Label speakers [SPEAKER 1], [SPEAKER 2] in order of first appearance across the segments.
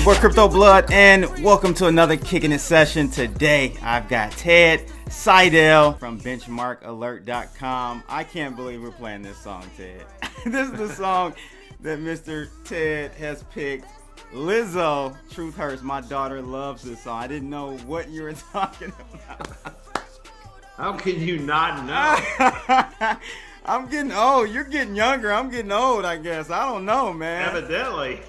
[SPEAKER 1] your boy Crypto Blood, and welcome to another Kicking It session. Today, I've got Ted Siedle from benchmarkalert.com. I can't believe we're playing this song, Ted. This is the song that Mr. Ted has picked. Lizzo, Truth Hurts. My daughter loves this song. I didn't know what you were talking about.
[SPEAKER 2] How can you not know?
[SPEAKER 1] I'm getting old. You're getting younger. I'm getting old, I guess. I don't know, man.
[SPEAKER 2] Evidently.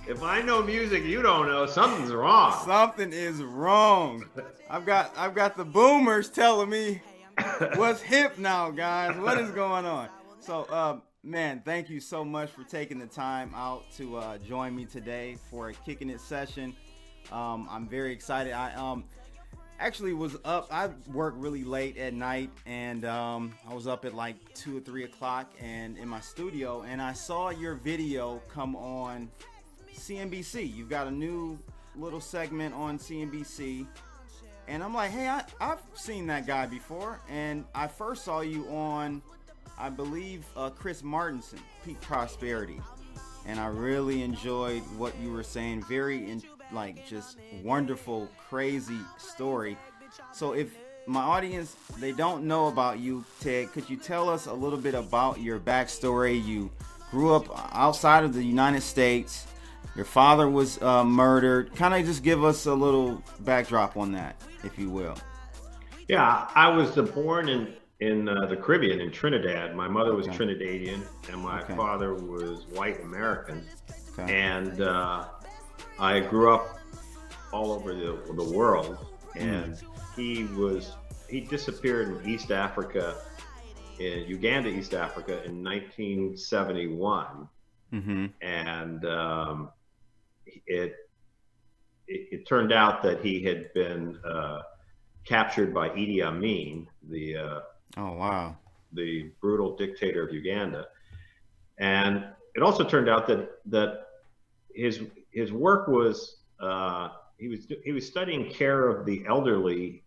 [SPEAKER 2] If I know music you don't know, something's wrong.
[SPEAKER 1] Something is wrong. I've got the boomers telling me what's hip now, guys. What is going on? So, man, thank you so much for taking the time out to join me today for a Kicking It session. I'm very excited. I actually was up. I work really late at night, and I was up at like 2 or 3 o'clock and in my studio, and I saw your video come on CNBC. You've got a new little segment on CNBC, and I'm like, hey, I've seen that guy before, and I first saw you on, I believe, Chris Martinson, Peak Prosperity, and I really enjoyed what you were saying. Just wonderful, crazy story. So if my audience, they don't know about you, Ted, could you tell us a little bit about your backstory? You grew up outside of the United States. Your father was murdered. Kind of just give us a little backdrop on that, if you will.
[SPEAKER 2] Yeah, I was born in the Caribbean, in Trinidad. My mother was Trinidadian, and my father was white American. And I grew up all over the world, and he disappeared in East Africa, in Uganda, East Africa, in 1971, and it turned out that he had been captured by Idi Amin, the brutal dictator of Uganda, and it also turned out that his work was he was studying care of the elderly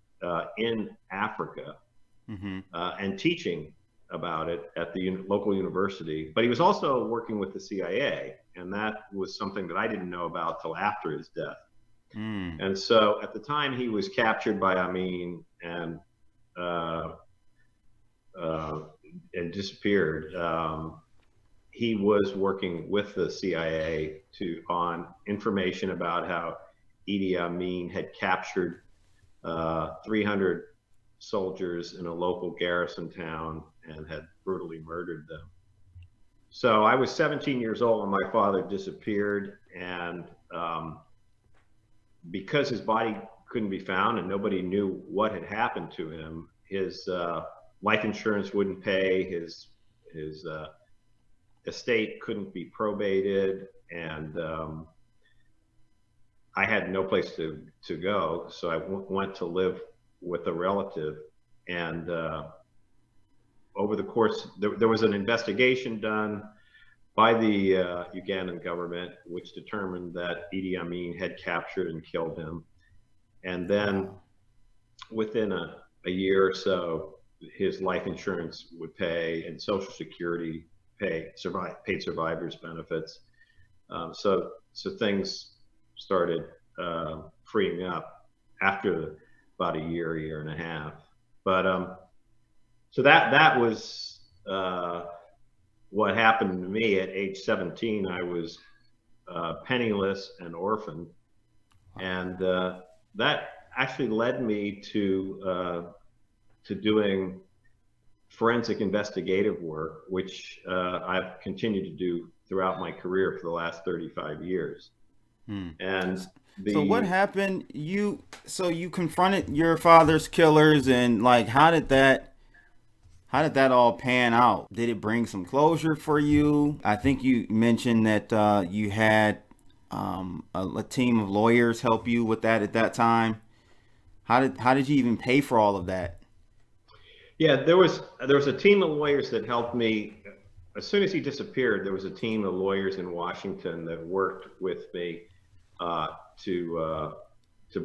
[SPEAKER 2] in Africa and teaching about it at the local university. But he was also working with the CIA, and that was something that I didn't know about till after his death. And so at the time he was captured by Amin and disappeared, he was working with the CIA on information about how Idi Amin had captured 300 soldiers in a local garrison town and had brutally murdered them. So I was 17 years old when my father disappeared, and because his body couldn't be found and nobody knew what had happened to him, his life insurance wouldn't pay, his estate couldn't be probated, and I had no place to go, so I went to live with a relative. And over the course, there was an investigation done by the Ugandan government, which determined that Idi Amin had captured and killed him. And then within a year or so, his life insurance would pay, and Social Security paid survivors benefits. So things started freeing up after about a year and a half. But so that was what happened to me at age 17. I was penniless and orphaned, and that actually led me to doing forensic investigative work, which I've continued to do throughout my career for the last 35 years. And
[SPEAKER 1] so what happened? You confronted your father's killers, and like, how did that all pan out? Did it bring some closure for you? I think you mentioned that you had a team of lawyers help you with that at that time. How did you even pay for all of that?
[SPEAKER 2] Yeah, there was a team of lawyers that helped me. As soon as he disappeared, there was a team of lawyers in Washington that worked with me to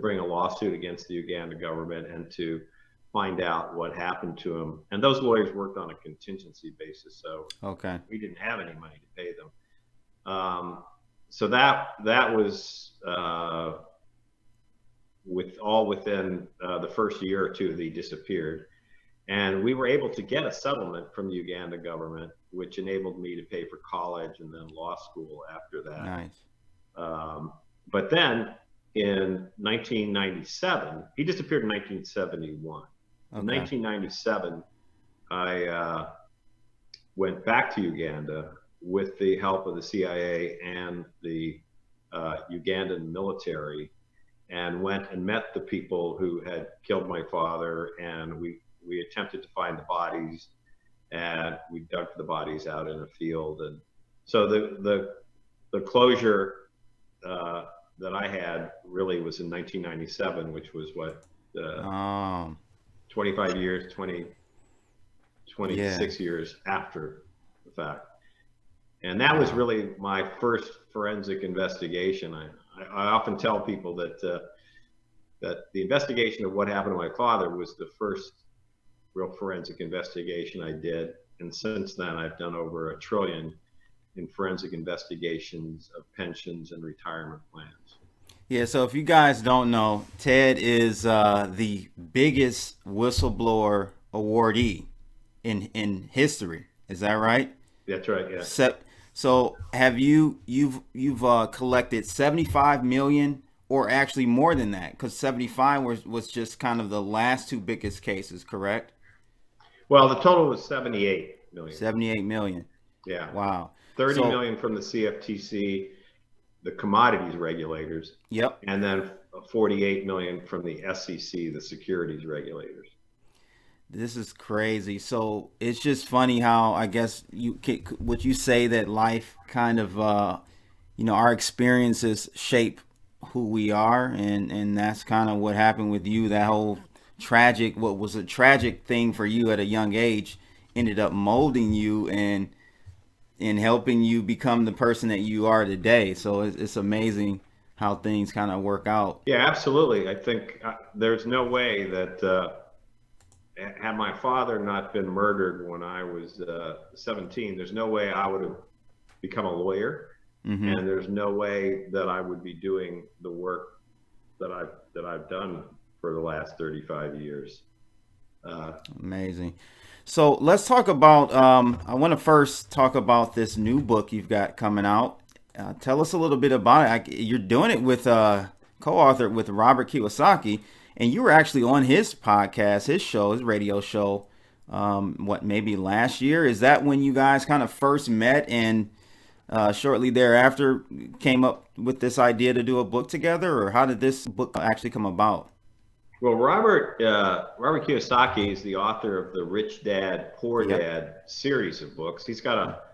[SPEAKER 2] bring a lawsuit against the Uganda government and to find out what happened to him. And those lawyers worked on a contingency basis, so we didn't have any money to pay them. so that was within the first year or two that he disappeared. And we were able to get a settlement from the Uganda government, which enabled me to pay for college and then law school after that.
[SPEAKER 1] Nice.
[SPEAKER 2] But then in 1997, he disappeared in 1971. Okay. In 1997, I went back to Uganda with the help of the CIA and the Ugandan military, and went and met the people who had killed my father, and we attempted to find the bodies, and we dug the bodies out in a field. And so the closure that I had really was in 1997, which was what 25 years, 26 years after the fact. And that was really my first forensic investigation. I often tell people that that the investigation of what happened to my father was the first real forensic investigation I did. And since then, I've done over 1 trillion in forensic investigations of pensions and retirement plans.
[SPEAKER 1] Yeah, so if you guys don't know, Ted is the biggest whistleblower awardee in history. Is that right?
[SPEAKER 2] That's right. Yeah.
[SPEAKER 1] So have you've collected 75 million, or actually more than that, because 75 was just kind of the last two biggest cases, correct?
[SPEAKER 2] Well, the total was 78 million.
[SPEAKER 1] 78 million.
[SPEAKER 2] Yeah.
[SPEAKER 1] Wow.
[SPEAKER 2] 30 million from the CFTC, the commodities regulators.
[SPEAKER 1] Yep.
[SPEAKER 2] And then 48 million from the SEC, the securities regulators.
[SPEAKER 1] This is crazy. So it's just funny how, I guess, would you say that life kind of, our experiences shape who we are, and that's kind of what happened with you. That whole what was a tragic thing for you at a young age ended up molding you and helping you become the person that you are today. So it's amazing how things kind of work out.
[SPEAKER 2] Yeah, absolutely. I think there's no way that had my father not been murdered when I was 17, there's no way I would have become a lawyer. Mm-hmm. And there's no way that I would be doing the work that I've done for the last 35 years.
[SPEAKER 1] Amazing. So let's talk about, I want to first talk about this new book you've got coming out. Tell us a little bit about it. You're doing it with co-authored with Robert Kiyosaki, and you were actually on his podcast, his radio show, maybe last year? Is that when you guys kind of first met, and shortly thereafter came up with this idea to do a book together, or how did this book actually come about?
[SPEAKER 2] Well, Robert Kiyosaki is the author of the Rich Dad, Poor Dad series of books. He's got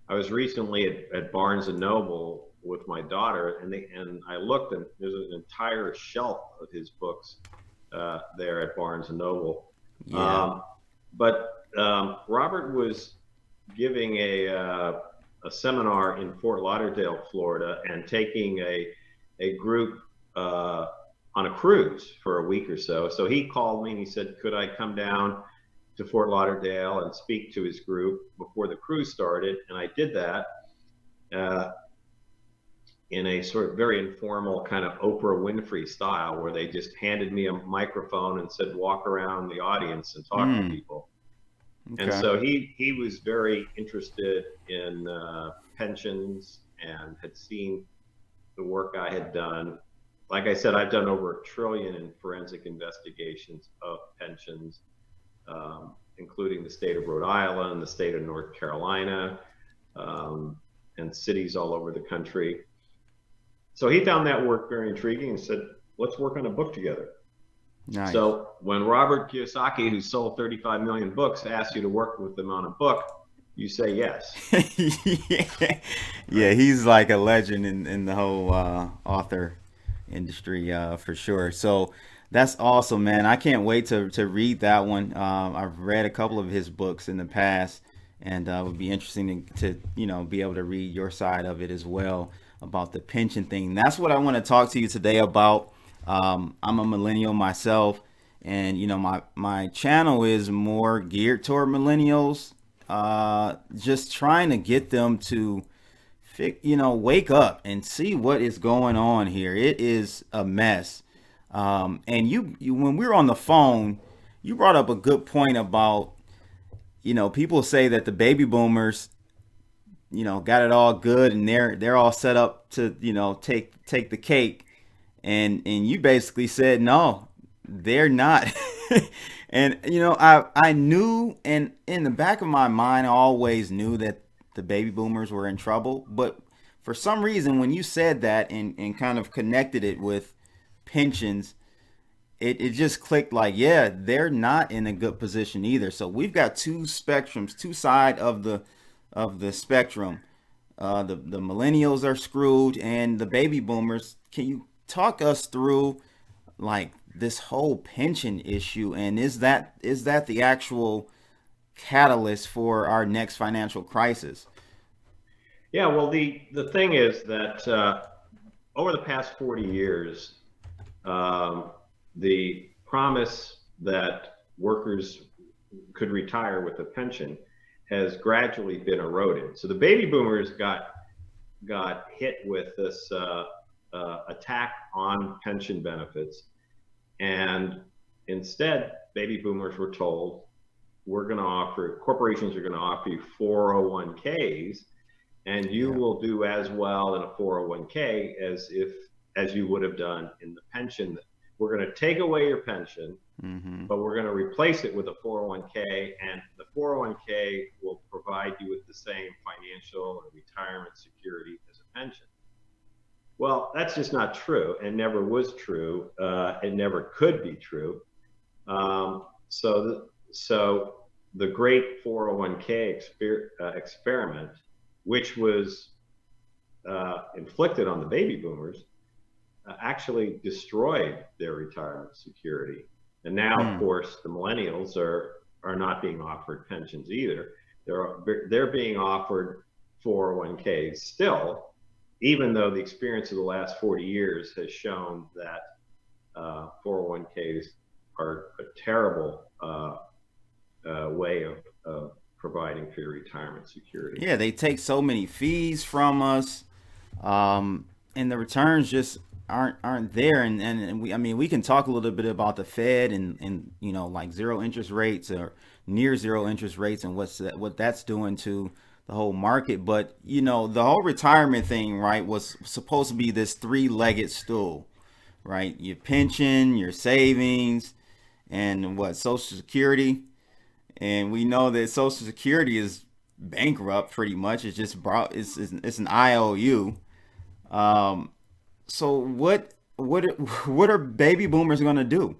[SPEAKER 2] I was recently at Barnes and Noble with my daughter, and I looked, and there's an entire shelf of his books there at Barnes and Noble.
[SPEAKER 1] Yeah.
[SPEAKER 2] But Robert was giving a seminar in Fort Lauderdale, Florida, and taking a group on a cruise for a week or so. So he called me and he said, could I come down to Fort Lauderdale and speak to his group before the cruise started? And I did that in a sort of very informal kind of Oprah Winfrey style, where they just handed me a microphone and said, walk around the audience and talk to people. Okay. And so he was very interested in pensions and had seen the work I had done. Like I said, I've done over 1 trillion in forensic investigations of pensions, including the state of Rhode Island, the state of North Carolina, and cities all over the country. So he found that work very intriguing and said, let's work on a book together.
[SPEAKER 1] Nice.
[SPEAKER 2] So when Robert Kiyosaki, who sold 35 million books, asks you to work with them on a book, you say yes.
[SPEAKER 1] Yeah, he's like a legend in the whole author industry for sure. So that's awesome, man. I can't wait to read that one. I've read a couple of his books in the past, and it would be interesting to be able to read your side of it as well about the pension thing. That's what I want to talk to you today about. I'm a millennial myself, and my channel is more geared toward millennials, just trying to get them to wake up and see what is going on here. It is a mess. And you when we were on the phone, you brought up a good point about, people say that the baby boomers, got it all good and they're all set up to, take the cake. And you basically said, no, they're not. And, I knew, and in the back of my mind, I always knew that the baby boomers were in trouble. But for some reason, when you said that and kind of connected it with pensions, it just clicked like, yeah, they're not in a good position either. So we've got two spectrums, two sides of the spectrum. The millennials are screwed and the baby boomers. Can you talk us through like this whole pension issue, and is that the actual catalyst for our next financial crisis?
[SPEAKER 2] Yeah, well, the thing is that over the past 40 years, the promise that workers could retire with a pension has gradually been eroded. So the baby boomers got hit with this attack on pension benefits, and instead, baby boomers were told, corporations are going to offer you 401ks, and you will do as well in a 401k as you would have done in the pension. We're going to take away your pension, but we're going to replace it with a 401k, and the 401k will provide you with the same financial and retirement security as a pension. Well, that's just not true, and never was true. It never could be true. So the great 401k experiment, which was inflicted on the baby boomers, actually destroyed their retirement security. And now, of course, the millennials are not being offered pensions either. They're being offered 401ks still, even though the experience of the last 40 years has shown that 401ks are a terrible way of providing for your retirement security.
[SPEAKER 1] Yeah, they take so many fees from us, and the returns just aren't there. And we can talk a little bit about the Fed and like zero interest rates or near zero interest rates and what that's doing to the whole market. But the whole retirement thing, right, was supposed to be this three-legged stool, right? Your pension, your savings, and Social Security. And we know that Social Security is bankrupt pretty much. It's just it's an IOU. So what are baby boomers going to do?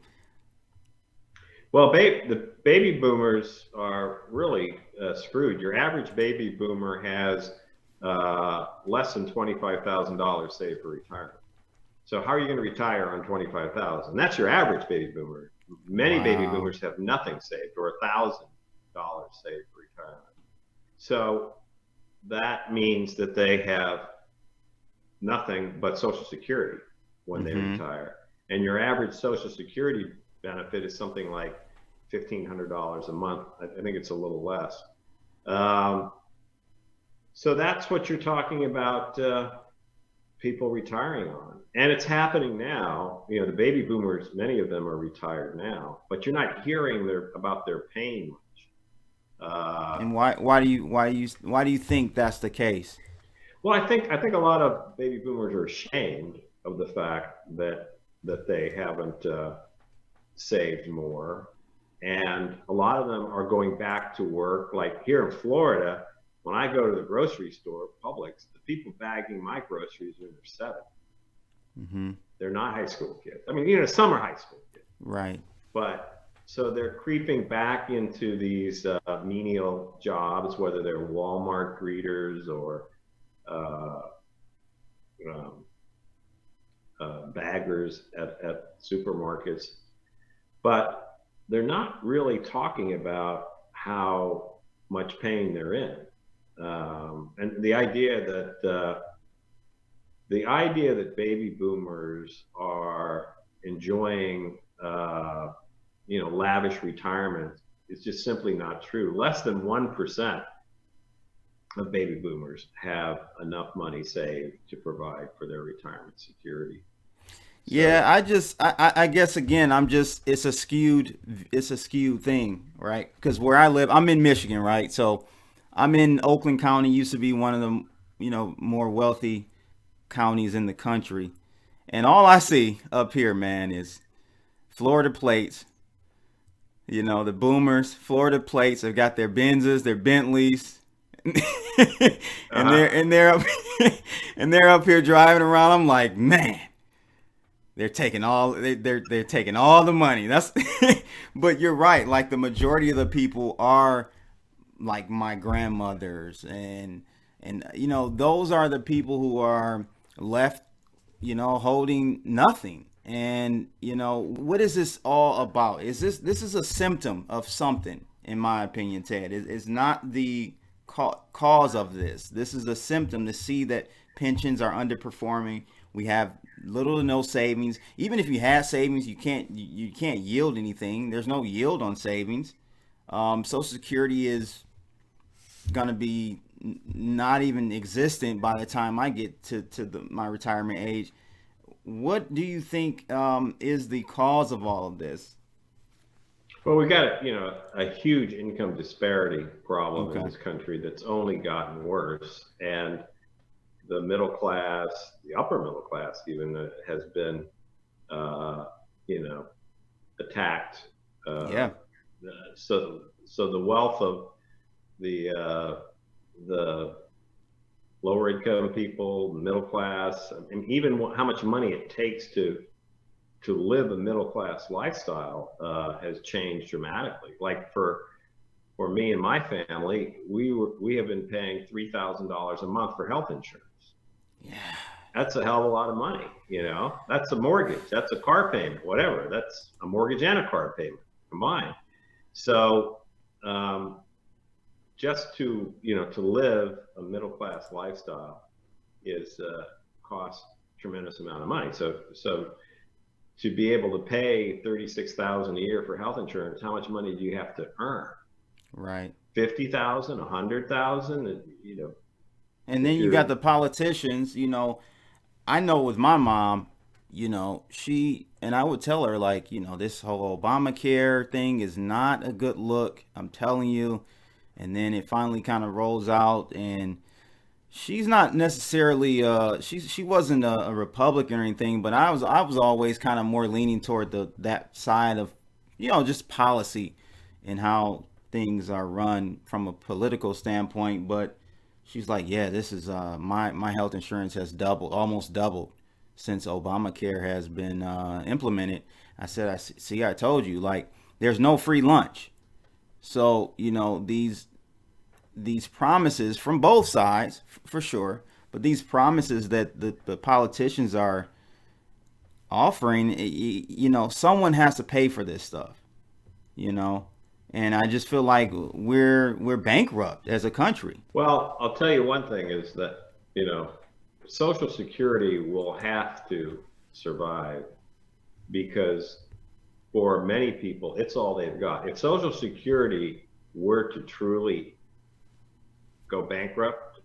[SPEAKER 2] Well, the baby boomers are really screwed. Your average baby boomer has less than $25,000 saved for retirement. So how are you going to retire on $25,000? That's your average baby boomer. Many baby boomers have nothing saved, or $1,000 saved for retirement. So that means that they have nothing but Social Security when they retire. And your average Social Security benefit is something like $1,500 a month. I think it's a little less. So that's what you're talking about, people retiring on. And it's happening now. The baby boomers, many of them are retired now, but you're not hearing about their pain much.
[SPEAKER 1] And why do you think that's the case?
[SPEAKER 2] Well, I think a lot of baby boomers are ashamed of the fact that they haven't saved more, and a lot of them are going back to work. Like here in Florida, when I go to the grocery store, Publix, the people bagging my groceries are in their 70s. They're not high school kids. I mean, some are high school kids,
[SPEAKER 1] right?
[SPEAKER 2] But so they're creeping back into these menial jobs, whether they're Walmart greeters or baggers at supermarkets, but they're not really talking about how much pain they're in. And the idea that baby boomers are enjoying lavish retirement is just simply not true. Less than 1% of baby boomers have enough money saved to provide for their retirement security.
[SPEAKER 1] Yeah, I guess again, it's a skewed thing, right? Because where I live, I'm in Michigan, right? So I'm in Oakland County, used to be one of the, more wealthy counties in the country. And all I see up here, man, is Florida plates. The boomers, Florida plates, have got their Benzes, their Bentleys, and they're up and they're up here driving around. I'm like, man, they're taking they're taking all the money. That's but you're right. Like the majority of the people are like my grandmothers and those are the people who are left holding nothing. And what is this all about? This is a symptom of something, in my opinion, Ted. It's not the cause of this. This is a symptom to see that pensions are underperforming. We have little to no savings. Even if you have savings, you can't yield anything. There's no yield on savings. Social Security is gonna be not even existent by the time I get to my retirement age. What do you think is the cause of all of this?
[SPEAKER 2] Well, we've got a huge income disparity problem in this country that's only gotten worse, and the middle class, the upper middle class, even has been attacked. So the wealth of the lower income people, middle class, and even how much money it takes to live a middle class lifestyle has changed dramatically. Like for me and my family, we have been paying $3,000 a month for health insurance.
[SPEAKER 1] Yeah,
[SPEAKER 2] that's a hell of a lot of money. That's a mortgage, that's a car payment, whatever. That's a mortgage and a car payment combined. So just to live a middle class lifestyle is costs tremendous amount of money. So to be able to pay $36,000 a year for health insurance, how much money do you have to earn?
[SPEAKER 1] Right.
[SPEAKER 2] 50,000, 100,000,
[SPEAKER 1] And then you got the politicians, I know with my mom, and I would tell her like, this whole Obamacare thing is not a good look. I'm telling you. And then it finally kind of rolls out, and she's not necessarily she wasn't a Republican or anything, but I was always kind of more leaning toward that side of just policy and how things are run from a political standpoint. But she's like, yeah, this is my health insurance has almost doubled since Obamacare has been implemented. I said, I told you, like, there's no free lunch. So, these promises from both sides, for sure, but these promises that the politicians are offering, someone has to pay for this stuff, and I just feel like we're bankrupt as a country.
[SPEAKER 2] Well, I'll tell you one thing is that, Social Security will have to survive because for many people, it's all they've got. If Social Security were to truly go bankrupt,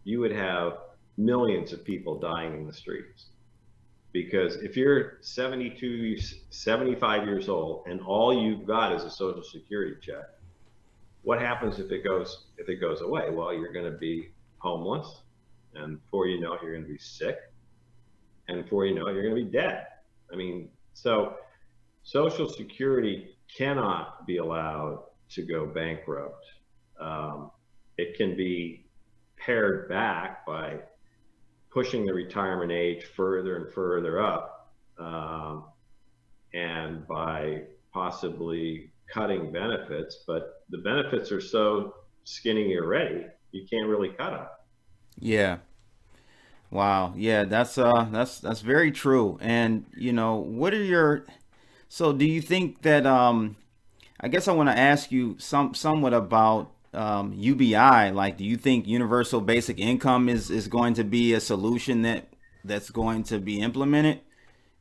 [SPEAKER 2] you would have millions of people dying in the streets. Because if you're 72, 75 years old and all you've got is a Social Security check, what happens if it goes away? Well, you're going to be homeless, and before you know it, you're going to be sick, and before you know it, you're going to be dead. I mean, so Social Security cannot be allowed to go bankrupt. It can be pared back by pushing the retirement age further and further up, and by possibly cutting benefits, but the benefits are so skinny already, you can't really cut them.
[SPEAKER 1] Yeah. Wow. Yeah, that's very true. And what are so do you think that I guess I want to ask you somewhat about UBI. Like, do you think universal basic income is going to be a solution that's going to be implemented?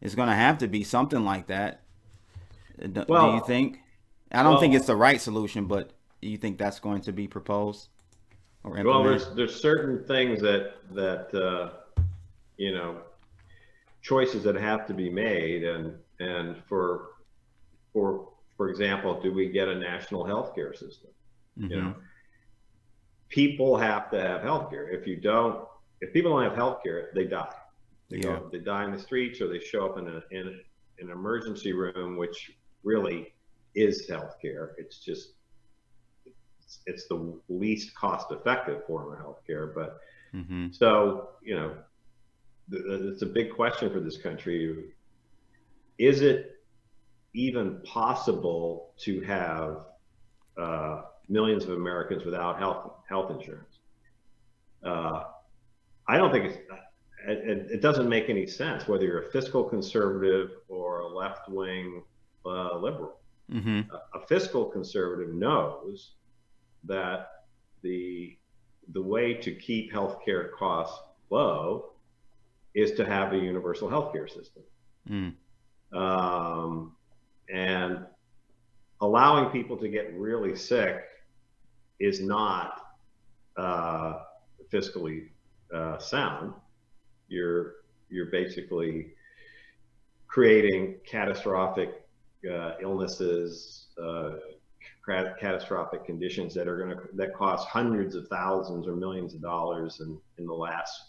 [SPEAKER 1] It's going to have to be something like that. Do you think? I don't think it's the right solution, but do you think that's going to be proposed? or
[SPEAKER 2] Well,
[SPEAKER 1] implement?
[SPEAKER 2] there's certain things that you know, choices that have to be made, and for example, do we get a national healthcare system? You
[SPEAKER 1] Mm-hmm.
[SPEAKER 2] know, people have to have healthcare. If people don't have healthcare, they die.
[SPEAKER 1] Yeah.
[SPEAKER 2] They die in the streets, or they show up in an emergency room, which really is healthcare. It's just it's the least cost effective form of healthcare. But
[SPEAKER 1] Mm-hmm.
[SPEAKER 2] so, you know, it's a big question for this country. Is it even possible to have millions of Americans without health insurance? I don't think it doesn't make any sense whether you're a fiscal conservative or a left wing liberal.
[SPEAKER 1] Mm-hmm.
[SPEAKER 2] A fiscal conservative knows that the way to keep healthcare costs low is to have a universal healthcare system.
[SPEAKER 1] Mm.
[SPEAKER 2] And allowing people to get really sick is not fiscally sound. You're basically creating catastrophic illnesses, catastrophic conditions that cost hundreds of thousands or millions of dollars in the last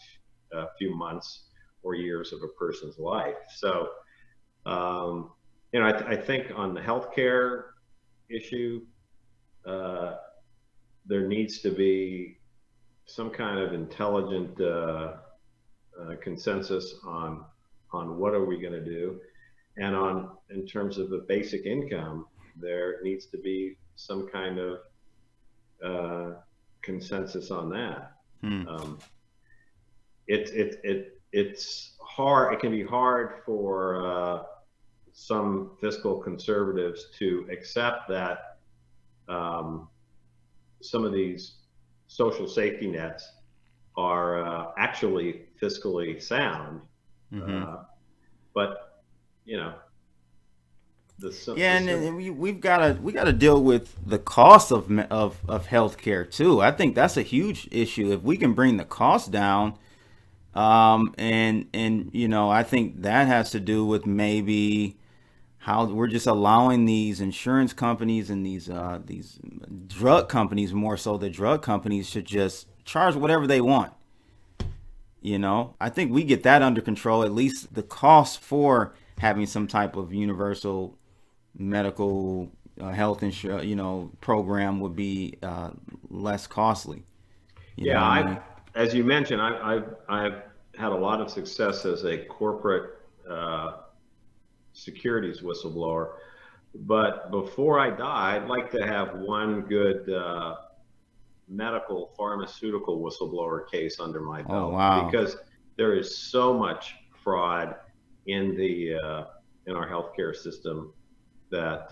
[SPEAKER 2] few months or years of a person's life. So, you know, I think on the healthcare issue, there needs to be some kind of intelligent consensus on what are we going to do, and in terms of the basic income, there needs to be some kind of consensus on that. It's hard. It can be hard for some fiscal conservatives to accept that some of these social safety nets are actually fiscally sound.
[SPEAKER 1] Mm-hmm.
[SPEAKER 2] But you know,
[SPEAKER 1] And we gotta deal with the cost of healthcare too. I think that's a huge issue. If we can bring the cost down, and you know, I think that has to do with maybe how we're just allowing these insurance companies and these drug companies, more so the drug companies, should just charge whatever they want. You know, I think we get that under control. At least the cost for having some type of universal medical health insurance, you know, program would be less costly. You know
[SPEAKER 2] Yeah,
[SPEAKER 1] what I mean?
[SPEAKER 2] as you mentioned, I've had a lot of success as a corporate securities whistleblower. But before I die, I'd like to have one good medical pharmaceutical whistleblower case under my
[SPEAKER 1] Oh
[SPEAKER 2] belt,
[SPEAKER 1] wow.
[SPEAKER 2] because there is so much fraud in in our healthcare system that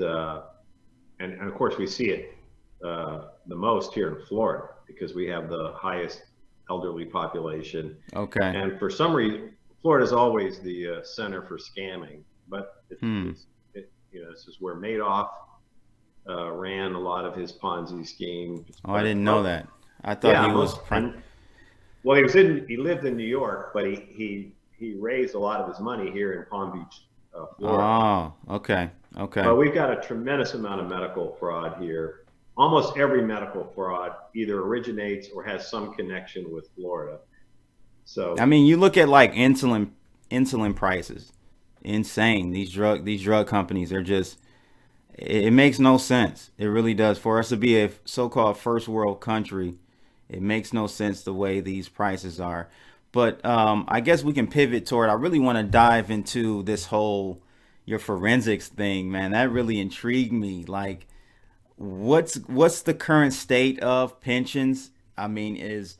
[SPEAKER 2] and of course we see it the most here in Florida because we have the highest elderly population,
[SPEAKER 1] Okay.
[SPEAKER 2] and for some reason Florida is always the center for scamming. But you know, this is where Madoff ran a lot of his Ponzi schemes.
[SPEAKER 1] Oh, I
[SPEAKER 2] But
[SPEAKER 1] didn't know that. I thought
[SPEAKER 2] yeah,
[SPEAKER 1] he was.
[SPEAKER 2] well, he lived in New York, but he raised a lot of his money here in Palm Beach, Florida.
[SPEAKER 1] Oh, okay. Okay.
[SPEAKER 2] But we've got a tremendous amount of medical fraud here. Almost every medical fraud either originates or has some connection with Florida. So
[SPEAKER 1] I mean, you look at like insulin prices, insane. These drug companies are just. It makes no sense. It really does. For us to be a so-called first world country, it makes no sense the way these prices are. But I guess we can pivot toward. I really want to dive into this whole your forensics thing, man. That really intrigued me. Like, what's the current state of pensions? I mean, is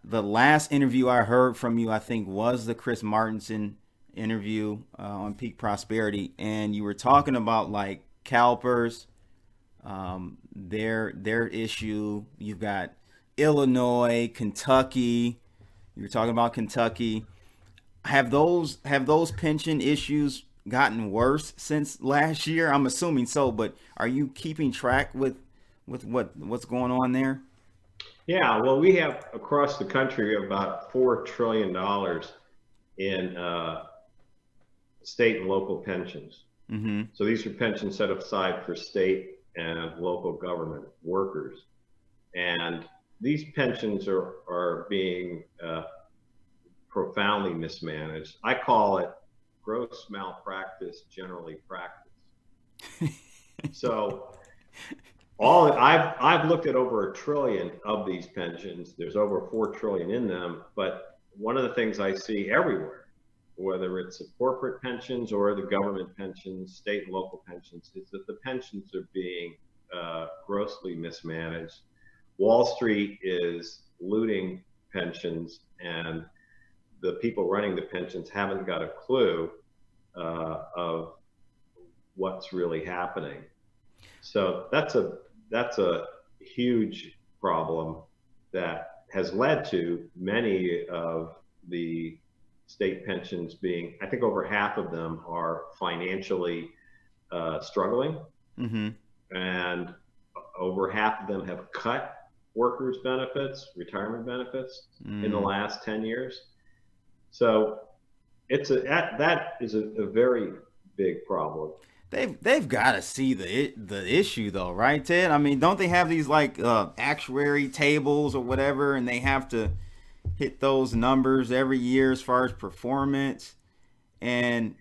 [SPEAKER 1] the last interview I heard from you, I think, was the Chris Martenson interview on Peak Prosperity, and you were talking about like CalPERS, their issue. You've got Illinois, Kentucky. You were talking about Kentucky. Have those pension issues gotten worse since last year? I'm assuming so, but are you keeping track with what's going on there?
[SPEAKER 2] Yeah, well, we have across the country about $4 trillion in state and local pensions.
[SPEAKER 1] Mm-hmm.
[SPEAKER 2] So these are pensions set aside for state and local government workers. And these pensions are being profoundly mismanaged. I call it gross malpractice, generally practice. So I've looked at over $1 trillion of these pensions. There's over $4 trillion in them. But one of the things I see everywhere, whether it's the corporate pensions or the government pensions, state and local pensions, is that the pensions are being grossly mismanaged. Wall Street is looting pensions, and the people running the pensions haven't got a clue of what's really happening. So that's a huge problem that has led to many of the state pensions being, I think over half of them are financially struggling.
[SPEAKER 1] Mm-hmm.
[SPEAKER 2] And over half of them have cut workers' benefits, retirement benefits in the last 10 years. So that is a very big problem.
[SPEAKER 1] They've got to see the issue though, right, Ted? I mean, don't they have these like actuary tables or whatever, and they have to hit those numbers every year as far as performance? And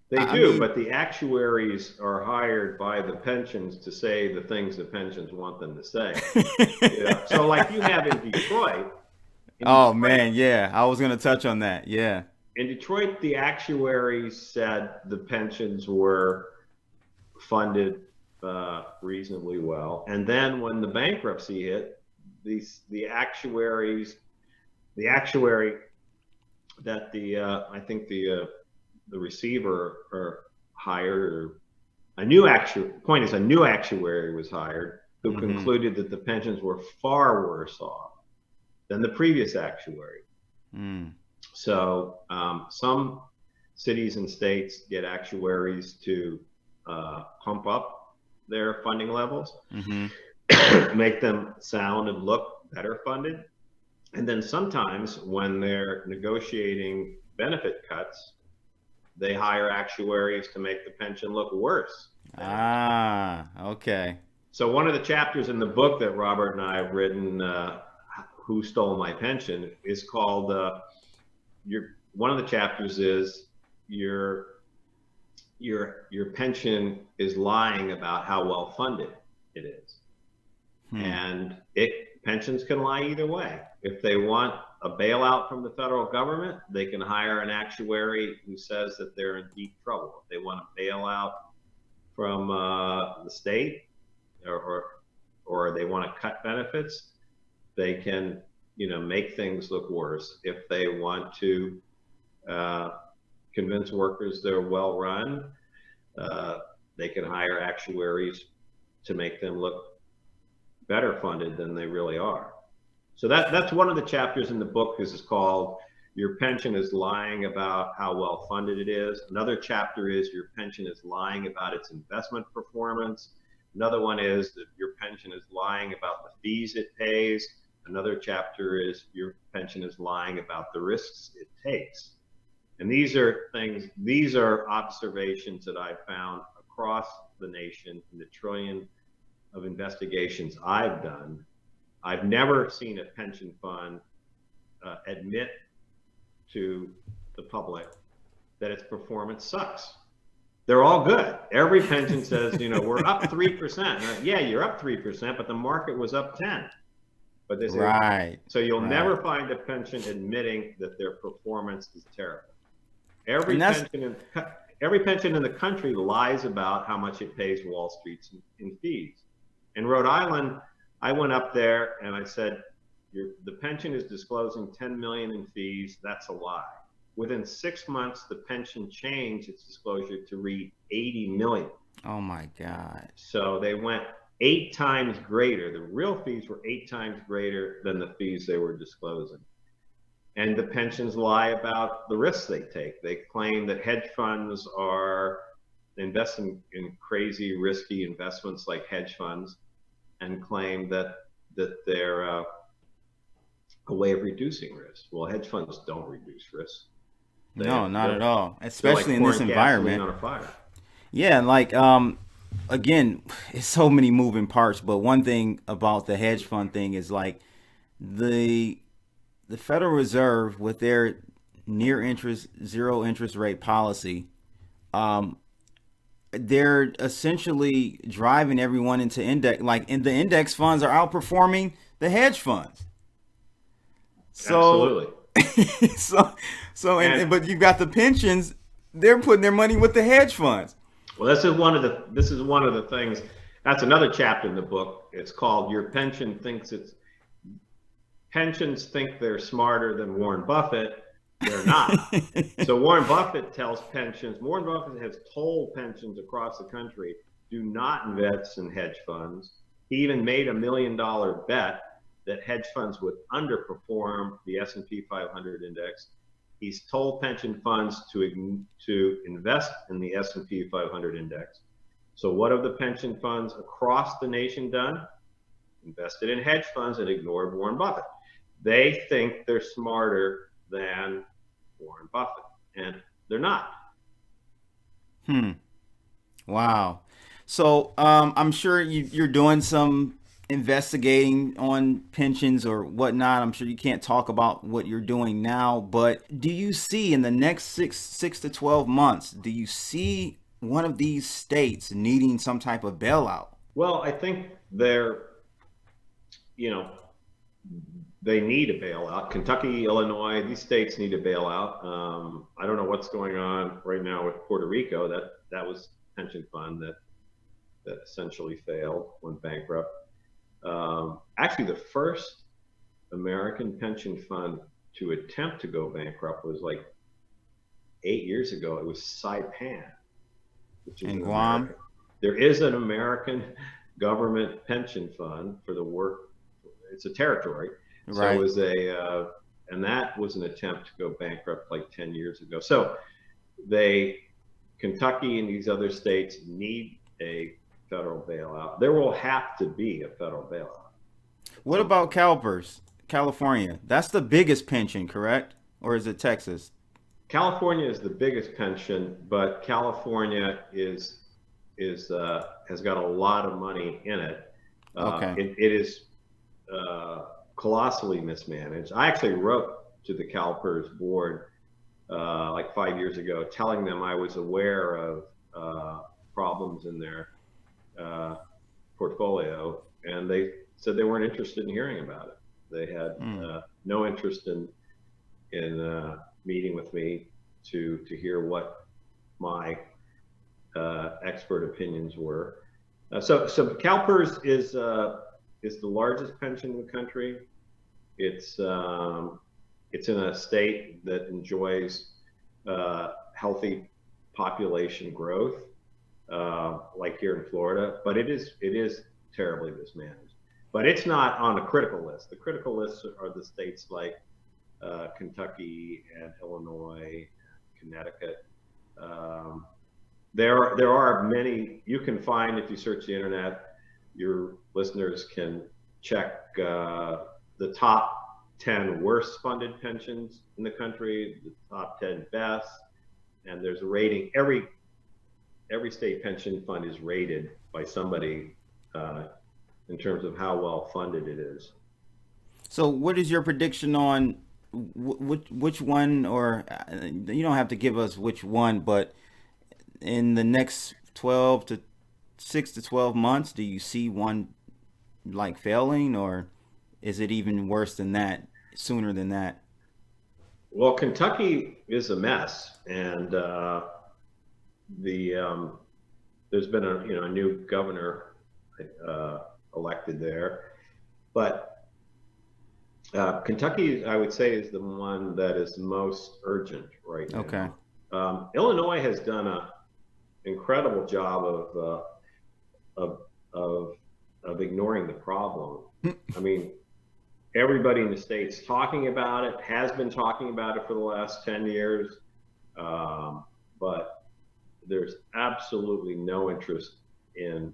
[SPEAKER 2] they do, but the actuaries are hired by the pensions to say the things the pensions want them to say. Yeah. So like you have in Detroit.
[SPEAKER 1] Man, yeah, I was going to touch on that. Yeah.
[SPEAKER 2] In Detroit, the actuaries said the pensions were funded reasonably well. And then when the bankruptcy hit, the actuary that I think the receiver hired, or a new actuary was hired who concluded that the pensions were far worse off than the previous actuary. So some cities and states get actuaries to pump up their funding levels, make them sound and look better funded. And then sometimes when they're negotiating benefit cuts, they hire actuaries to make the pension look worse.
[SPEAKER 1] Okay.
[SPEAKER 2] So one of the chapters in the book that Robert and I have written, Who Stole My Pension, is called, one of the chapters is your pension is lying about how well funded it is. And pensions can lie either way. If they want a bailout from the federal government, they can hire an actuary who says that they're in deep trouble. If they want a bailout from the state, or they want to cut benefits, they can, make things look worse. If they want to convince workers they're well run, they can hire actuaries to make them look better funded than they really are. So that's one of the chapters in the book. Is called Your Pension is Lying About How Well Funded It Is. Another chapter is Your Pension is Lying About Its Investment Performance. Another one is that your pension is lying about the fees it pays. Another chapter is your pension is lying about the risks it takes. And these are observations that I've found across the nation in the trillion of investigations I've done. I've never seen a pension fund admit to the public that its performance sucks. They're all good. Every pension says, we're up 3%. Yeah, you're up 3%, but the market was up 10. But they say,
[SPEAKER 1] right.
[SPEAKER 2] So you'll never find a pension admitting that their performance is terrible. Every pension in the country lies about how much it pays Wall Street in fees. In Rhode Island, I went up there and I said, the pension is disclosing $10 million in fees. That's a lie. Within 6 months, the pension changed its disclosure to read $80 million.
[SPEAKER 1] Oh my God.
[SPEAKER 2] So they went 8 times greater. The real fees were 8 times greater than the fees they were disclosing. And the pensions lie about the risks they take. They claim that hedge funds are investing in crazy, risky investments like hedge funds, and claim that they're a way of reducing risk. Well, hedge funds don't reduce risk.
[SPEAKER 1] No, not at all,
[SPEAKER 2] They're like
[SPEAKER 1] especially in this
[SPEAKER 2] pouring gasoline
[SPEAKER 1] environment.
[SPEAKER 2] on a fire.
[SPEAKER 1] Yeah, like again, it's so many moving parts, but one thing about the hedge fund thing is like the the Federal Reserve with their near interest zero interest rate policy, um they're essentially driving everyone into index, like in the index funds are outperforming the hedge funds. So
[SPEAKER 2] Absolutely.
[SPEAKER 1] so
[SPEAKER 2] And
[SPEAKER 1] but you've got the pensions, they're putting their money with the hedge funds.
[SPEAKER 2] well, this is one of the things. That's another chapter in the book. It's called "Your Pension Thinks It's." Pensions think they're smarter than Warren Buffett. They're not. So Warren Buffett tells pensions. Warren Buffett has told pensions across the country, do not invest in hedge funds. He even made a $1 million bet that hedge funds would underperform the S&P 500 index. He's told pension funds to invest in the S&P 500 index. So what have the pension funds across the nation done? Invested in hedge funds and ignored Warren Buffett. They think they're smarter than Warren Buffett, and they're not.
[SPEAKER 1] Hmm. Wow. So I'm sure you're doing some investigating on pensions or whatnot. I'm sure you can't talk about what you're doing now, but do you see in the next six to 12 months, do you see one of these states needing some type of bailout?
[SPEAKER 2] Well, I think they're, you know, they need a bailout. Kentucky, Illinois, these states need a bailout. I don't know what's going on right now with Puerto Rico. That was a pension fund that essentially failed, went bankrupt. Actually, the first American pension fund to attempt to go bankrupt was like 8 years ago. It was Saipan, which is
[SPEAKER 1] In
[SPEAKER 2] an
[SPEAKER 1] Guam?
[SPEAKER 2] American. There is an American government pension fund for the work. It's a territory. So it
[SPEAKER 1] Right.
[SPEAKER 2] was and that was an attempt to go bankrupt like 10 years ago. So Kentucky and these other states need a federal bailout. There will have to be a federal bailout at
[SPEAKER 1] What
[SPEAKER 2] some
[SPEAKER 1] about
[SPEAKER 2] point.
[SPEAKER 1] CalPERS, California? That's the biggest pension, correct? Or is it Texas?
[SPEAKER 2] California is the biggest pension, but California has got a lot of money in it.
[SPEAKER 1] Okay.
[SPEAKER 2] It is colossally mismanaged. I actually wrote to the CalPERS board like 5 years ago, telling them I was aware of problems in their portfolio, and they said they weren't interested in hearing about it. They had
[SPEAKER 1] Hmm.
[SPEAKER 2] no interest in meeting with me to hear what my expert opinions were. So CalPERS is the largest pension in the country. It's in a state that enjoys healthy population growth, like here in Florida, but it is terribly mismanaged. But it's not on a critical list. The critical lists are the states like Kentucky and Illinois, Connecticut. There are many you can find if you search the internet. Your listeners can check the top 10 worst funded pensions in the country, the top 10 best, and there's a rating. Every state pension fund is rated by somebody in terms of how well funded it is.
[SPEAKER 1] So, what is your prediction on which one, or you don't have to give us which one, but in the next 12 to 6 to 12 months, do you see one like failing, or is it even worse than that, sooner than that?
[SPEAKER 2] Well, Kentucky is a mess, and there's been a new governor elected there, but Kentucky, I would say, is the one that is most urgent right
[SPEAKER 1] Okay.
[SPEAKER 2] now. Illinois has done an incredible job of ignoring the problem. I mean, everybody in the state's talking about it, has been talking about it for the last 10 years, but there's absolutely no interest in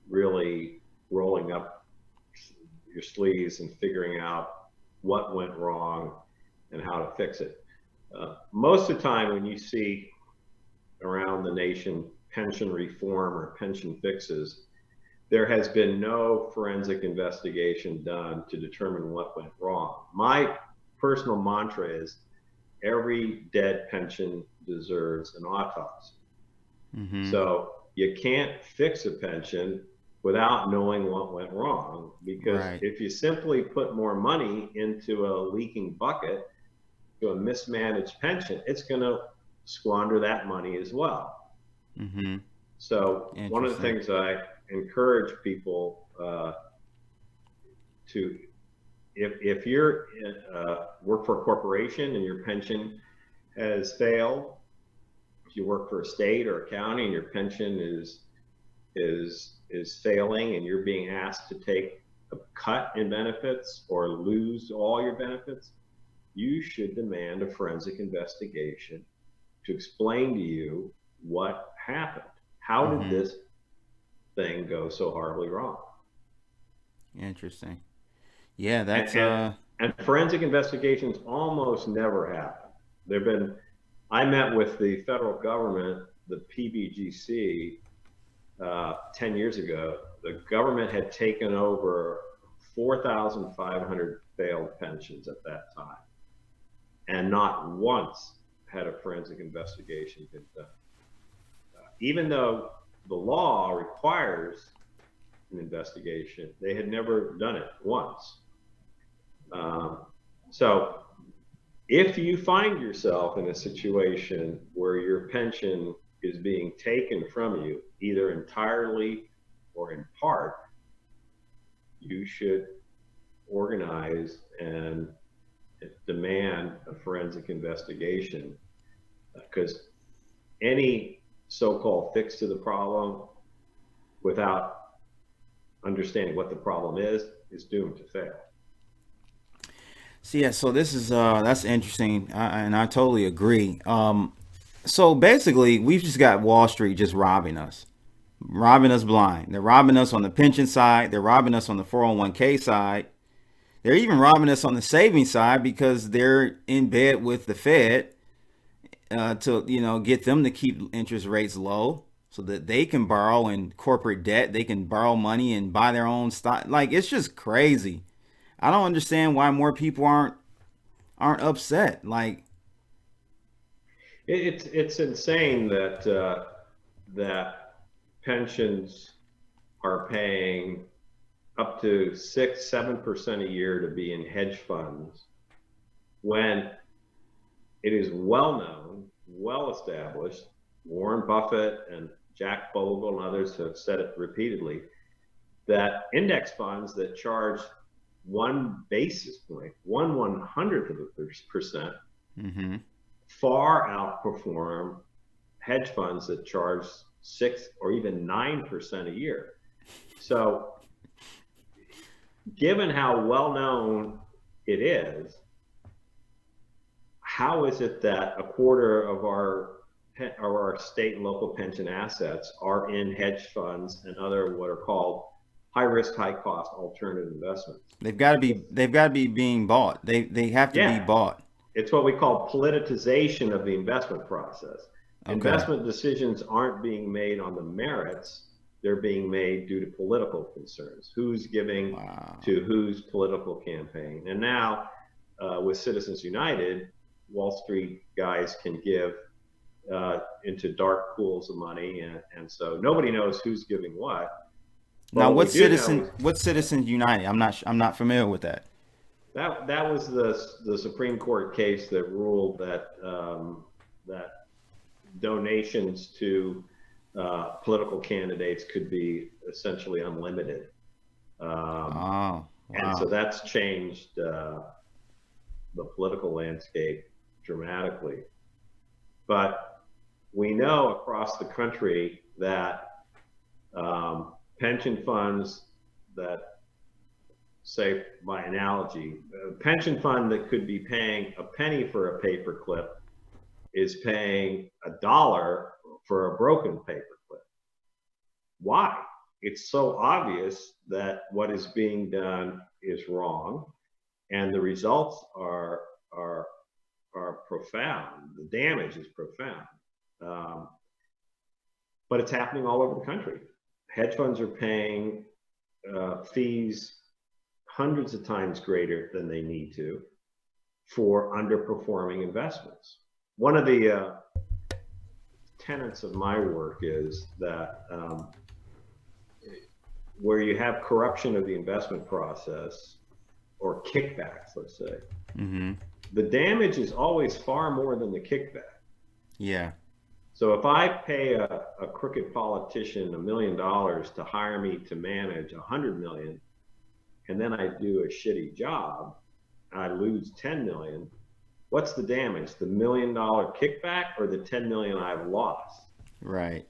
[SPEAKER 2] really rolling up your sleeves and figuring out what went wrong and how to fix it. Most of the time when you see around the nation pension reform or pension fixes, there has been no forensic investigation done to determine what went wrong. My personal mantra is every dead pension deserves an autopsy.
[SPEAKER 1] Mm-hmm.
[SPEAKER 2] So you can't fix a pension without knowing what went wrong, because
[SPEAKER 1] Right.
[SPEAKER 2] if you simply put more money into a leaking bucket, to a mismanaged pension, it's going to squander that money as well.
[SPEAKER 1] Mm-hmm.
[SPEAKER 2] So one of the
[SPEAKER 1] Interesting.
[SPEAKER 2] things I encourage people to, if you're work for a corporation and your pension has failed, if you work for a state or a county and your pension is failing and you're being asked to take a cut in benefits or lose all your benefits, you should demand a forensic investigation to explain to you what happened. How did
[SPEAKER 1] Mm-hmm.
[SPEAKER 2] this thing go so horribly wrong?
[SPEAKER 1] Interesting. Yeah,
[SPEAKER 2] And,
[SPEAKER 1] that's
[SPEAKER 2] and, and forensic investigations almost never happen. There've been, I met with the federal government, the PBGC, 10 years ago. The government had taken over 4,500 failed pensions at that time, and not once had a forensic investigation been done. Even though the law requires an investigation, they had never done it once. So if you find yourself in a situation where your pension is being taken from you, either entirely or in part, you should organize and demand a forensic investigation, because any so-called fix to the problem without understanding what the problem is doomed to fail.
[SPEAKER 1] so yeah. So this is that's interesting, and I totally agree. So basically, we've just got Wall Street just robbing us blind. They're robbing us on the pension side. They're robbing us on the 401k side. They're even robbing us on the savings side because they're in bed with the Fed to get them to keep interest rates low so that they can borrow in corporate debt. They can borrow money and buy their own stock. Like, it's just crazy. I don't understand why more people aren't upset. Like,
[SPEAKER 2] It's insane that pensions are paying up to 6-7% a year to be in hedge funds, when it is well known, well established. Warren Buffett and Jack Bogle and others have said it repeatedly, that index funds that charge 1 basis point, 1/100th of a percent,
[SPEAKER 1] mm-hmm.
[SPEAKER 2] far outperform hedge funds that charge 6 or even 9% a year. So given how well known it is, how is it that a quarter of our state and local pension assets are in hedge funds and other what are called high risk, high cost alternative investments?
[SPEAKER 1] They've got to be being bought. They have to be
[SPEAKER 2] Yeah,
[SPEAKER 1] bought.
[SPEAKER 2] it's what we call politicization of the investment process.
[SPEAKER 1] Okay.
[SPEAKER 2] Investment decisions aren't being made on the merits, they're being made due to political concerns. Who's giving
[SPEAKER 1] Wow.
[SPEAKER 2] to whose political campaign? And now, with Citizens United, Wall Street guys can give into dark pools of money, and so nobody knows who's giving what. But
[SPEAKER 1] Now,
[SPEAKER 2] what we do know is
[SPEAKER 1] what's Citizens United? I'm not familiar with that.
[SPEAKER 2] that was the Supreme Court case that ruled that that donations to political candidates could be essentially unlimited.
[SPEAKER 1] Oh,
[SPEAKER 2] And so
[SPEAKER 1] wow.
[SPEAKER 2] that's changed the political landscape dramatically. But we know across the country that pension funds that, say, by analogy, a pension fund that could be paying a penny for a paperclip is paying $1 for a broken paperclip. Why? It's so obvious that what is being done is wrong. and the results are profound. The damage is profound, but it's happening all over the country. Hedge funds are paying fees hundreds of times greater than they need to for underperforming investments. One of the tenets of my work is that where you have corruption of the investment process or kickbacks, let's say, the damage is always far more than the kickback.
[SPEAKER 1] Yeah.
[SPEAKER 2] So if I pay a crooked politician $1 million to hire me to manage 100 million, and then I do a shitty job, I lose 10 million, what's the damage? The $1 million kickback or the 10 million I've lost?
[SPEAKER 1] Right.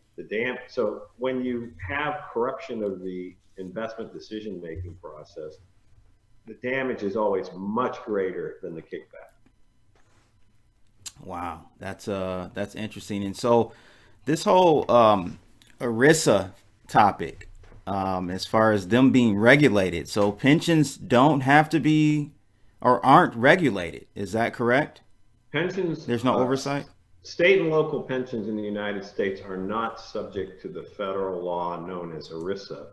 [SPEAKER 2] So when you have corruption of the investment decision-making process, the damage is always much greater than the kickback.
[SPEAKER 1] Wow, that's interesting. And so this whole ERISA topic, as far as them being regulated, so pensions don't have to be or aren't regulated. Is that correct?
[SPEAKER 2] Pensions,
[SPEAKER 1] there's no oversight?
[SPEAKER 2] State and local pensions in the United States are not subject to the federal law known as ERISA,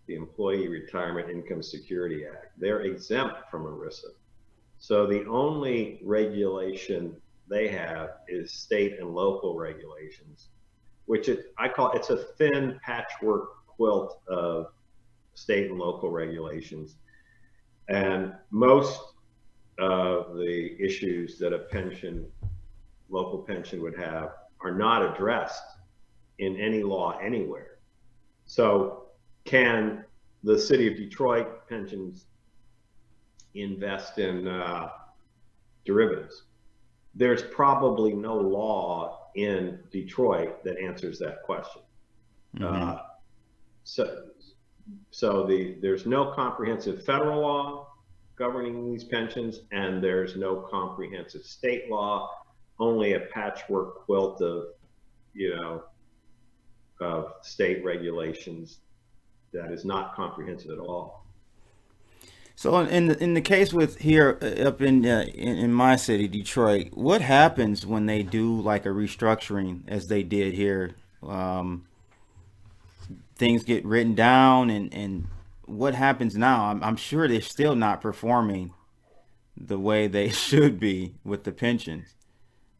[SPEAKER 2] the Employee Retirement Income Security Act. They're exempt from ERISA. So the only regulation they have is state and local regulations, which I call it's a thin patchwork quilt of state and local regulations. And most of the issues that a local pension would have are not addressed in any law anywhere. So can the city of Detroit pensions invest in derivatives? There's probably no law in Detroit that answers that question. There's no comprehensive federal law governing these pensions, and there's no comprehensive state law, only a patchwork quilt of state regulations that is not comprehensive at all.
[SPEAKER 1] So in the case with here up in my city, Detroit, what happens when they do like a restructuring as they did here? Things get written down, and what happens now? I'm sure they're still not performing the way they should be with the pensions.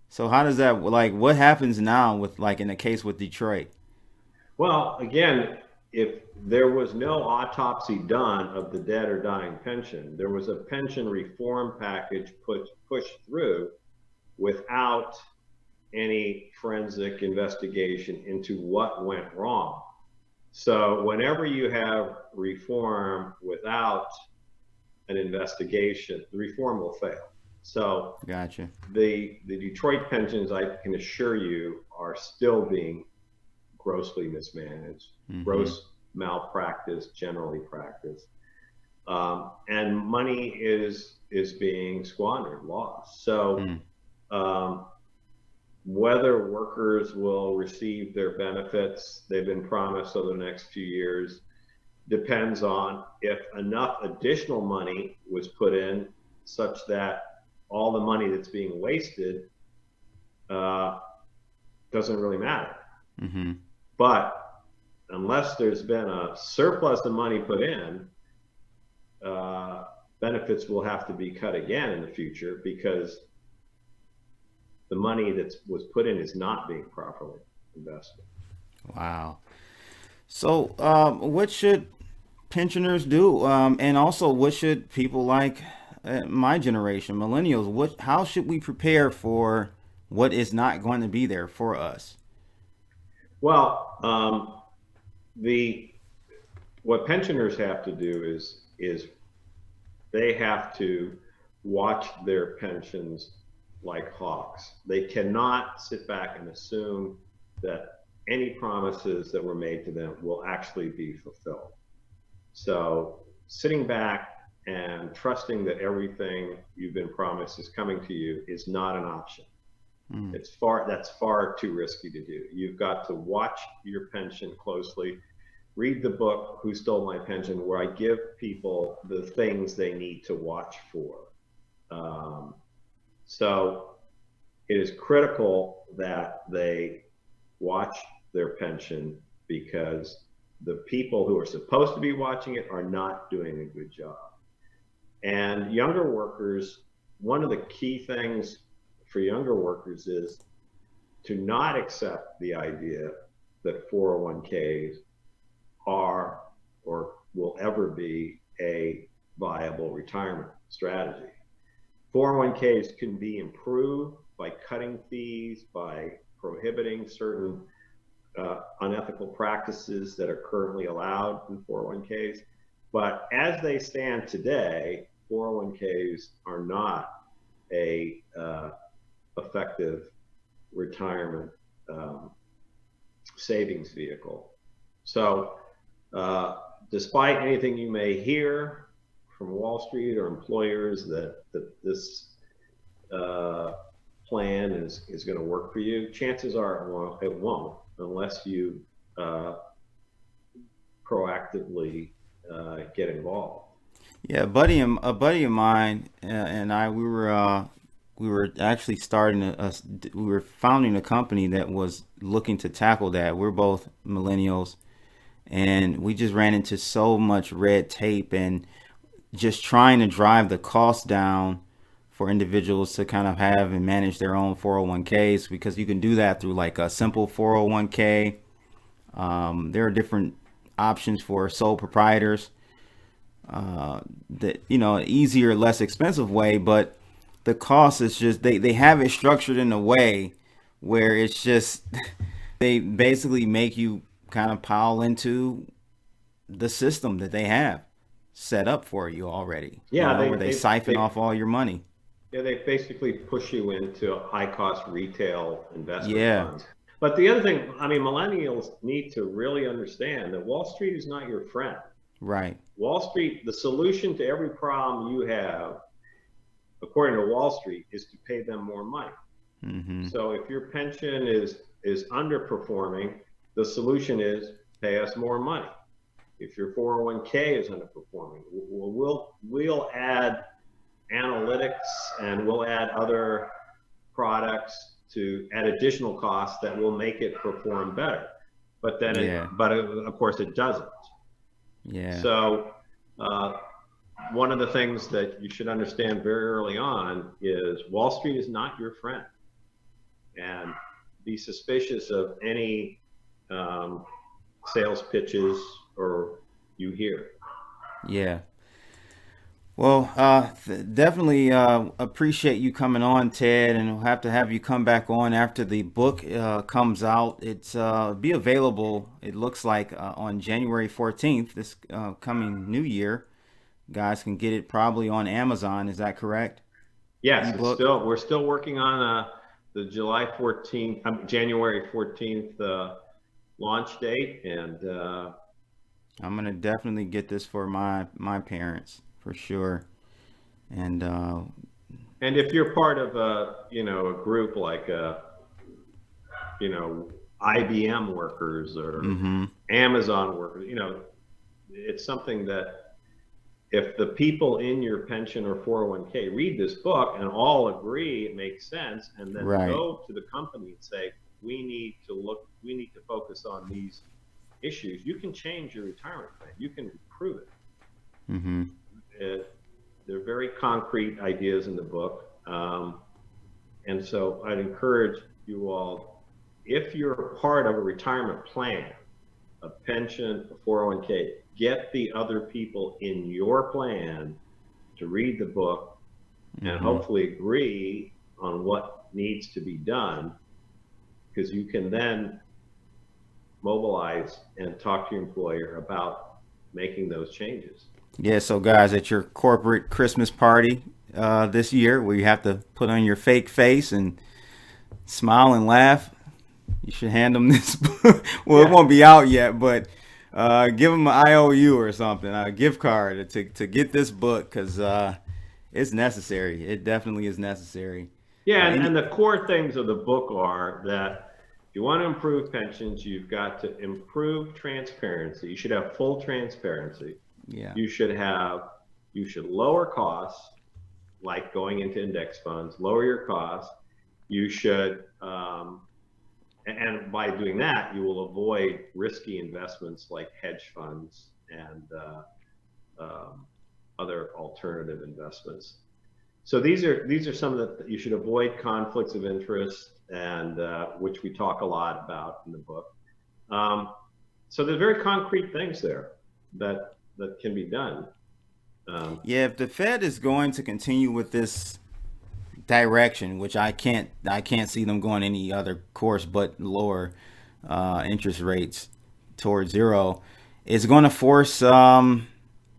[SPEAKER 1] So how does that, like, what happens now with, like, in the case with Detroit?
[SPEAKER 2] Well, again, if there was no autopsy done of the dead or dying pension, there was a pension reform package pushed through without any forensic investigation into what went wrong. So whenever you have reform without an investigation, the reform will fail. So
[SPEAKER 1] gotcha.
[SPEAKER 2] The Detroit pensions, I can assure you, are still being grossly mismanaged, gross malpractice, generally practiced, and money is being squandered, lost. So whether workers will receive their benefits they've been promised over the next few years depends on if enough additional money was put in such that all the money that's being wasted doesn't really matter. But unless there's been a surplus of money put in, benefits will have to be cut again in the future because the money that was put in is not being properly invested.
[SPEAKER 1] Wow. So what should pensioners do? And also, what should people like my generation, millennials, how should we prepare for what is not going to be there for us?
[SPEAKER 2] Well, what pensioners have to do is they have to watch their pensions like hawks. They cannot sit back and assume that any promises that were made to them will actually be fulfilled. So sitting back and trusting that everything you've been promised is coming to you is not an option. That's far too risky to do. You've got to watch your pension closely. Read the book, Who Stole My Pension, where I give people the things they need to watch for. So it is critical that they watch their pension, because the people who are supposed to be watching it are not doing a good job. And younger workers, one of the key things for younger workers is to not accept the idea that 401ks are or will ever be a viable retirement strategy. 401ks can be improved by cutting fees, by prohibiting certain unethical practices that are currently allowed in 401ks. But as they stand today, 401ks are not a effective retirement savings vehicle. So despite anything you may hear from Wall Street or employers that this plan is going to work for you, chances are it won't, unless you proactively get involved.
[SPEAKER 1] Yeah, a buddy of mine and I, we were actually we were founding a company that was looking to tackle that. We're both millennials, and we just ran into so much red tape and just trying to drive the cost down for individuals to kind of have and manage their own 401ks, because you can do that through like a simple 401k. There are different options for sole proprietors, that, easier, less expensive way, but the cost is just, they have it structured in a way where it's just, they basically make you kind of pile into the system that they have set up for you already.
[SPEAKER 2] Yeah,
[SPEAKER 1] where they siphon off all your money.
[SPEAKER 2] Yeah, they basically push you into high cost retail investment funds. But the other thing, millennials need to really understand that Wall Street is not your friend.
[SPEAKER 1] Right.
[SPEAKER 2] Wall Street, the solution to every problem you have, according to Wall Street, is to pay them more money. Mm-hmm. So if your pension is underperforming, the solution is pay us more money. If your 401k is underperforming, we'll add analytics and we'll add other products to add additional costs that will make it perform better. But then, of course, it doesn't.
[SPEAKER 1] Yeah.
[SPEAKER 2] So one of the things that you should understand very early on is Wall Street is not your friend, and be suspicious of any sales pitches or you hear.
[SPEAKER 1] Yeah. Well, definitely appreciate you coming on, Ted, and we'll have to have you come back on after the book comes out. It's be available, it looks like, on January 14th, this coming new year. Guys can get it probably on Amazon. Is that correct?
[SPEAKER 2] Yes, we're still working on the January 14th launch date, and
[SPEAKER 1] I'm gonna definitely get this for my parents for sure. And
[SPEAKER 2] if you're part of a group like IBM workers or Amazon workers, it's something that if the people in your pension or 401k read this book and all agree it makes sense, and then go to the company and say, we need to focus on these issues, you can change your retirement plan. You can improve it.
[SPEAKER 1] Mm-hmm.
[SPEAKER 2] They're very concrete ideas in the book. And so I'd encourage you all, if you're part of a retirement plan, a pension, a 401k, get the other people in your plan to read the book and hopefully agree on what needs to be done, because you can then mobilize and talk to your employer about making those changes.
[SPEAKER 1] Yeah, so guys, at your corporate Christmas party this year, where you have to put on your fake face and smile and laugh, you should hand them this book. It won't be out yet, but give them an IOU or something, a gift card to get this book, because it's necessary. It definitely is necessary.
[SPEAKER 2] Yeah, and the core things of the book are that if you want to improve pensions, you've got to improve transparency. You should have full transparency.
[SPEAKER 1] Yeah.
[SPEAKER 2] You should lower costs. like going into index funds, lower your costs. You should, and by doing that, you will avoid risky investments like hedge funds and other alternative investments. So these are some that you should avoid conflicts of interest, and which we talk a lot about in the book. So there's very concrete things there that can be done.
[SPEAKER 1] Yeah, if the Fed is going to continue with this direction, which I can't see them going any other course but lower interest rates towards zero, it's going to force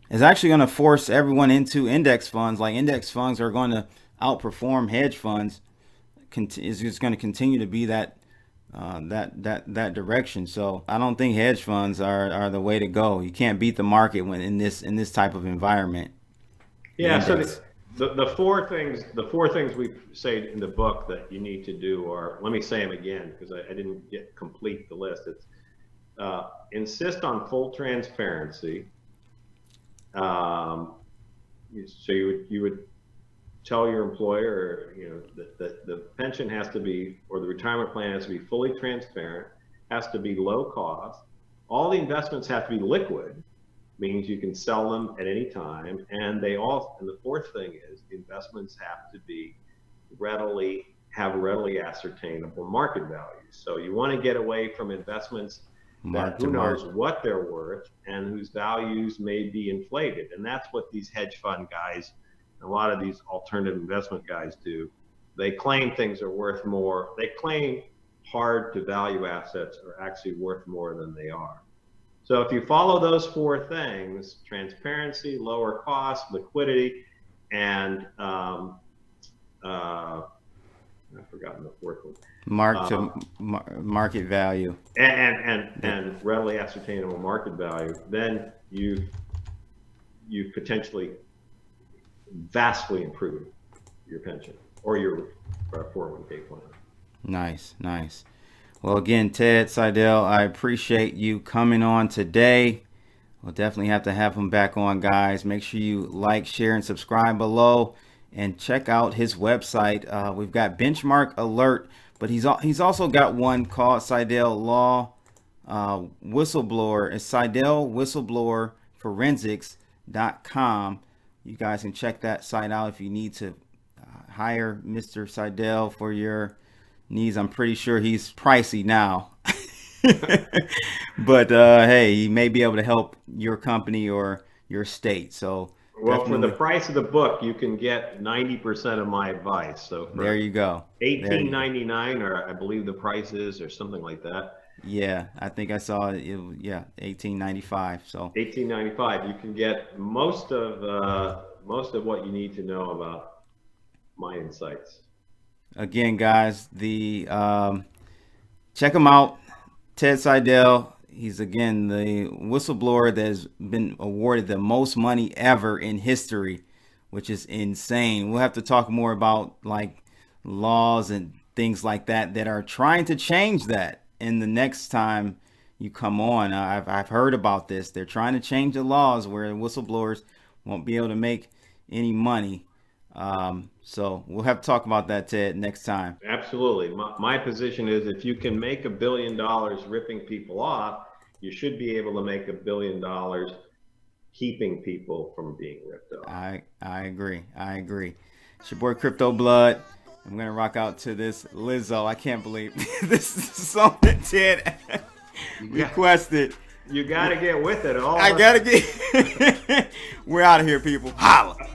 [SPEAKER 1] it's actually going to force everyone into index funds. Like, index funds are going to outperform hedge funds. It's just going to continue to be that direction. So I don't think hedge funds are the way to go. You can't beat the market when in this type of environment.
[SPEAKER 2] Yeah. So the four things we say in the book that you need to do are, let me say them again because I didn't complete the list. It's insist on full transparency. So you would tell your employer, that the pension has to be, or the retirement plan has to be fully transparent, has to be low cost. All the investments have to be liquid, means you can sell them at any time. And the fourth thing is the investments have to be readily ascertainable market value. So you want to get away from investments that who knows what they're worth and whose values may be inflated. And that's what these hedge fund guys, a lot of these alternative investment guys do. They claim things are worth more. They claim hard to value assets are actually worth more than they are. So if you follow those four things, transparency, lower cost, liquidity, and I've forgotten the fourth one.
[SPEAKER 1] Market value.
[SPEAKER 2] And readily ascertainable market value, then you potentially vastly improve your pension or your 401k plan.
[SPEAKER 1] Nice. Well, again, Ted Siedle, I appreciate you coming on today. We'll definitely have to have him back on, guys. Make sure you like, share, and subscribe below, and check out his website. We've got Benchmark Alert, but he's also got one called Siedle Law Whistleblower. It's Siedle Whistleblower Forensics.com. You guys can check that site out if you need to hire Mr. Siedle for your needs. I'm pretty sure he's pricey now. But hey, he may be able to help your company or your state. So,
[SPEAKER 2] well, for the price of the book, you can get 90% of my advice. So
[SPEAKER 1] there you go.
[SPEAKER 2] $18.99, or I believe the price is, or something like that.
[SPEAKER 1] Yeah, I think I saw it. Yeah, $18.95. So
[SPEAKER 2] $18.95. You can get most of what you need to know about my insights.
[SPEAKER 1] Again, guys, check him out, Ted Siedle. He's, again, the whistleblower that has been awarded the most money ever in history, which is insane. We'll have to talk more about like laws and things like that are trying to change that in the next time you come on. I've heard about this. They're trying to change the laws where whistleblowers won't be able to make any money. So we'll have to talk about that, Ted, next time.
[SPEAKER 2] Absolutely. My position is if you can make $1 billion ripping people off, you should be able to make $1 billion keeping people from being ripped off.
[SPEAKER 1] I agree. It's your boy Crypto Blood. I'm going to rock out to this Lizzo. I can't believe this is something Ted requested.
[SPEAKER 2] You got to get with it.
[SPEAKER 1] I got to get. We're out of here, people. Holla.